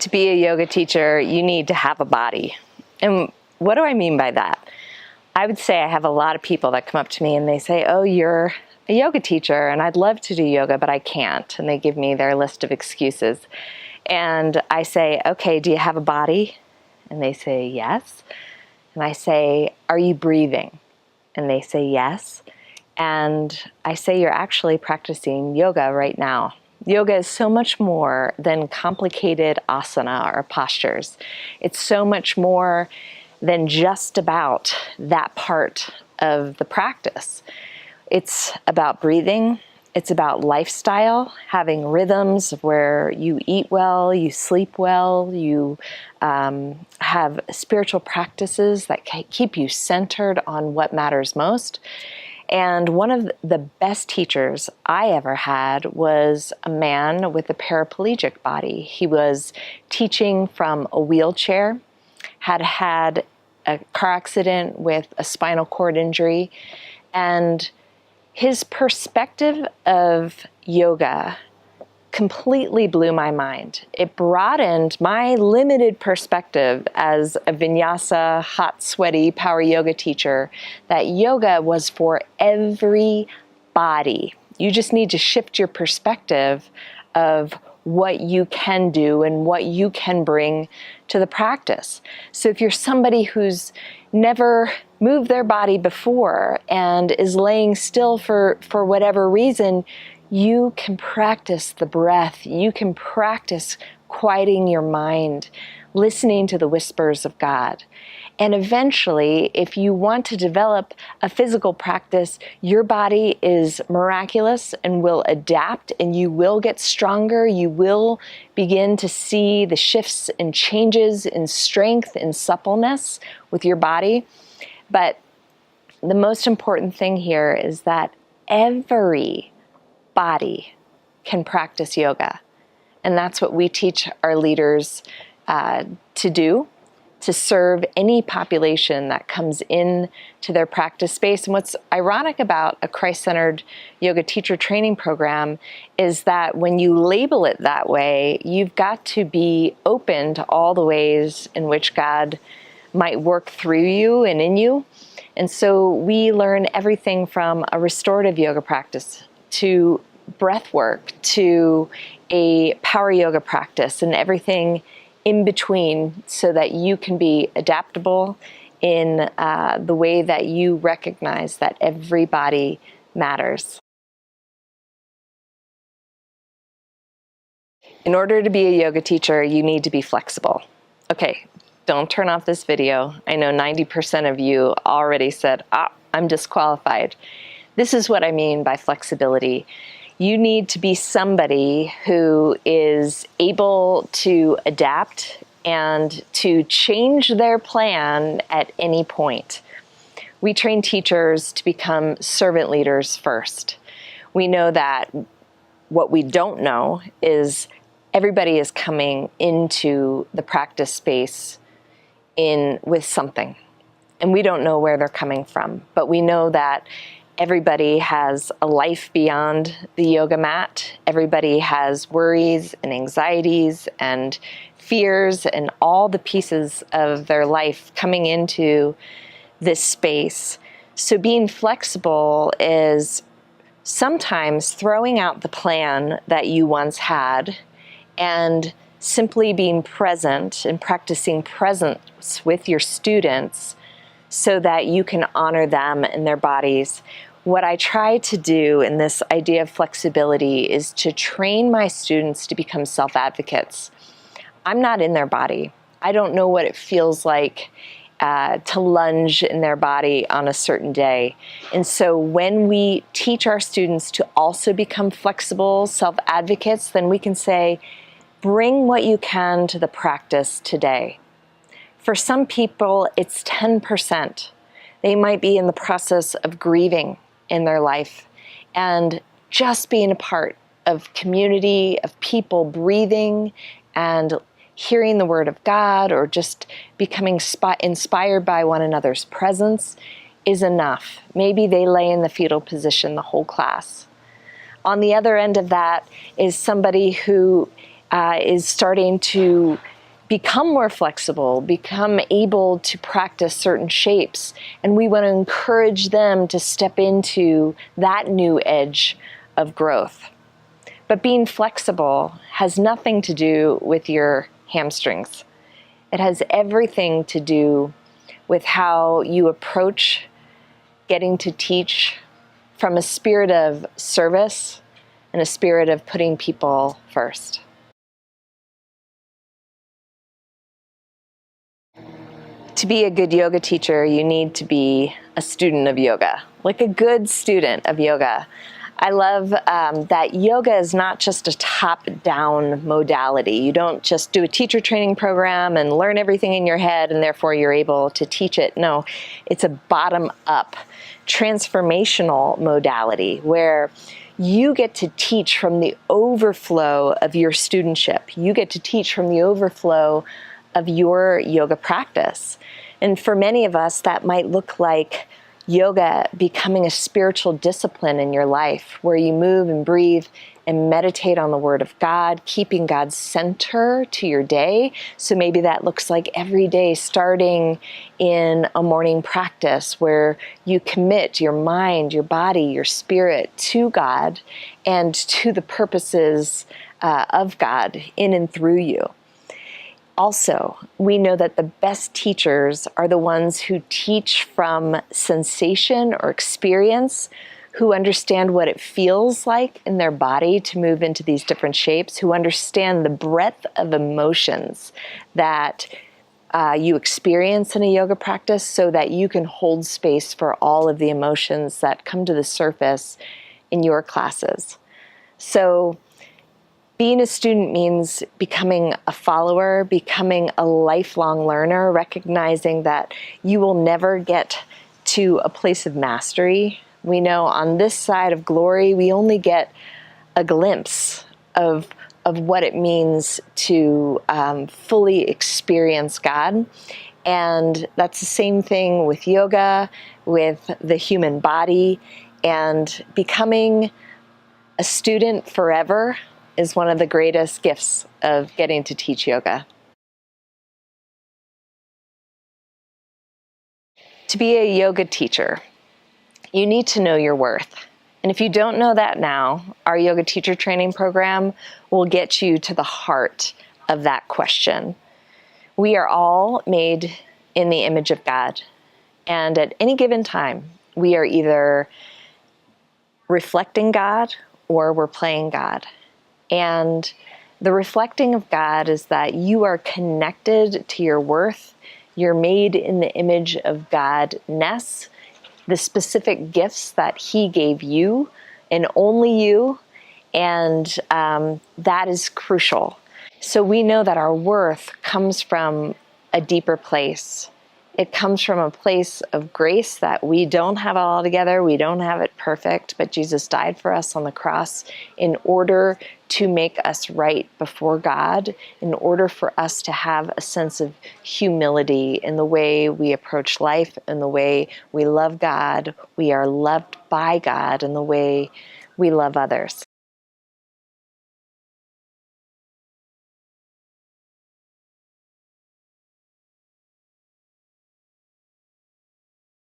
to be a yoga teacher, you need to have a body. And what do I mean by that? I would say I have a lot of people that come up to me and they say, oh, you're a yoga teacher and I'd love to do yoga, but I can't. And they give me their list of excuses. And I say, okay, do you have a body? And they say, yes. And I say, are you breathing? And they say, yes. And I say, you're actually practicing yoga right now. Yoga is so much more than complicated asana or postures. It's so much more than just about that part of the practice. It's about breathing. It's about lifestyle, having rhythms where you eat well, you sleep well, you have spiritual practices that keep you centered on what matters most. And one of the best teachers I ever had was a man with a paraplegic body. He was teaching from a wheelchair, had had a car accident with a spinal cord injury, and his perspective of yoga completely blew my mind. It broadened my limited perspective as a vinyasa, hot, sweaty power yoga teacher, that yoga was for every body. You just need to shift your perspective of what you can do and what you can bring to the practice. So if you're somebody who's never moved their body before and is laying still for whatever reason, you can practice the breath. You can practice quieting your mind, listening to the whispers of God. And eventually, if you want to develop a physical practice, your body is miraculous and will adapt, and you will get stronger. You will begin to see the shifts and changes in strength and suppleness with your body. But the most important thing here is that every body can practice yoga. And that's what we teach our leaders to do, to serve any population that comes in to their practice space. And what's ironic about a Christ-centered yoga teacher training program is that when you label it that way, you've got to be open to all the ways in which God might work through you and in you. And so we learn everything from a restorative yoga practice to breath work to a power yoga practice and everything in between, so that you can be adaptable in the way that you recognize that everybody matters. In order to be a yoga teacher, you need to be flexible. Okay, don't turn off this video. I know 90% of you already said, I'm disqualified. This is what I mean by flexibility. You need to be somebody who is able to adapt and to change their plan at any point. We train teachers to become servant leaders first. We know that what we don't know is everybody is coming into the practice space with something, and we don't know where they're coming from, but we know that everybody has a life beyond the yoga mat. Everybody has worries and anxieties and fears and all the pieces of their life coming into this space. So being flexible is sometimes throwing out the plan that you once had and simply being present and practicing presence with your students so that you can honor them and their bodies. What I try to do in this idea of flexibility is to train my students to become self-advocates. I'm not in their body. I don't know what it feels like to lunge in their body on a certain day. And so when we teach our students to also become flexible self-advocates, then we can say, bring what you can to the practice today. For some people, it's 10%. They might be in the process of grieving in their life, and just being a part of community, of people breathing and hearing the word of God, or just becoming inspired by one another's presence is enough. Maybe they lay in the fetal position the whole class. On the other end of that is somebody who is starting to become more flexible, become able to practice certain shapes. And we want to encourage them to step into that new edge of growth. But being flexible has nothing to do with your hamstrings. It has everything to do with how you approach getting to teach from a spirit of service and a spirit of putting people first. To be a good yoga teacher, you need to be a student of yoga, like a good student of yoga. I love that yoga is not just a top-down modality. You don't just do a teacher training program and learn everything in your head and therefore you're able to teach it. No, it's a bottom-up, transformational modality where you get to teach from the overflow of your studentship. You get to teach from the overflow of your yoga practice. And for many of us, that might look like yoga becoming a spiritual discipline in your life where you move and breathe and meditate on the Word of God, keeping God center to your day. So maybe that looks like every day starting in a morning practice where you commit your mind, your body, your spirit to God and to the purposes of God in and through you. Also, we know that the best teachers are the ones who teach from sensation or experience, who understand what it feels like in their body to move into these different shapes, who understand the breadth of emotions that you experience in a yoga practice so that you can hold space for all of the emotions that come to the surface in your classes. So, being a student means becoming a follower, becoming a lifelong learner, recognizing that you will never get to a place of mastery. We know on this side of glory, we only get a glimpse of what it means to fully experience God. And that's the same thing with yoga, with the human body, and becoming a student forever is one of the greatest gifts of getting to teach yoga. To be a yoga teacher, you need to know your worth. And if you don't know that now, our yoga teacher training program will get you to the heart of that question. We are all made in the image of God. And at any given time, we are either reflecting God or we're playing God. And the reflecting of God is that you are connected to your worth. You're made in the image of Godness, the specific gifts that He gave you and only you. And that is crucial. So we know that our worth comes from a deeper place. It comes from a place of grace that we don't have it all together. We don't have it perfect, but Jesus died for us on the cross in order to make us right before God, in order for us to have a sense of humility in the way we approach life, in the way we love God, we are loved by God, and the way we love others.